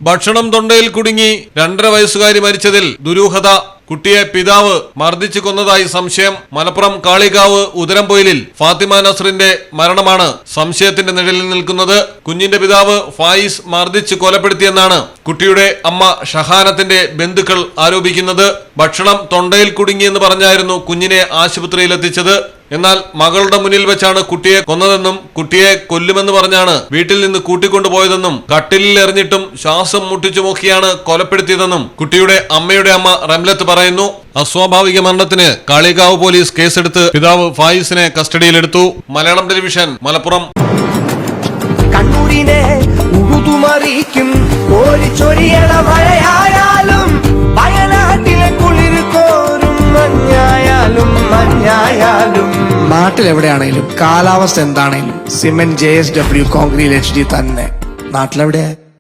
ഭക്ഷണം തൊണ്ടയിൽ കുടുങ്ങി 2.5 വയസ്സുകാരി മരിച്ചതിൽ ദുരൂഹത. കുട്ടിയെ പിതാവ് മർദ്ദിച്ചു കൊന്നതായി സംശയം. മലപ്പുറം കാളികാവ് ഉദരംപൊയിലിൽ ഫാത്തിമ നസ്റിന്റെ മരണമാണ് സംശയത്തിന്റെ നിഴലിൽ നിൽക്കുന്നത്. കുഞ്ഞിന്റെ പിതാവ് ഫായിസ് മർദ്ദിച്ച് കൊലപ്പെടുത്തിയെന്നാണ് കുട്ടിയുടെ അമ്മ ഷഹാനത്തിന്റെ ബന്ധുക്കൾ ആരോപിക്കുന്നത്. ഭക്ഷണം തൊണ്ടയിൽ കുടുങ്ങിയെന്ന് പറഞ്ഞായിരുന്നു കുഞ്ഞിനെ ആശുപത്രിയിൽ എത്തിച്ചത്. എന്നാൽ മകളുടെ മുന്നിൽ വെച്ചാണ് കുട്ടിയെ കൊന്നതെന്നും കുട്ടിയെ കൊല്ലുമെന്ന് പറഞ്ഞാണ് വീട്ടിൽ നിന്ന് കൂട്ടിക്കൊണ്ടുപോയതെന്നും കട്ടിലിൽ എറിഞ്ഞിട്ടും ശ്വാസം മുട്ടിച്ചുമൊക്കെയാണ് കൊലപ്പെടുത്തിയതെന്നും കുട്ടിയുടെ അമ്മയുടെ അമ്മ റംലത്ത് പറയുന്നു. അസ്വാഭാവിക മരണത്തിന് കാളികാവ് പോലീസ് കേസെടുത്ത് പിതാവ് ഫായിസിനെ കസ്റ്റഡിയിലെടുത്തു. മലയാളം ടെലിവിഷൻ, മലപ്പുറം. കണ്ണൂരിനെ ഉഴുതുമറിക്കും മഴയായാലും വയനാട്ടിലെ കുളിർ കോരും മഞ്ഞായാലും നാട്ടിലെവിടെയാണേലും കാലാവസ്ഥ എന്താണേലും സിമെന്റ് JSW കോൺക്രീറ്റ് HD തന്നെ. നാട്ടിലെവിടെ?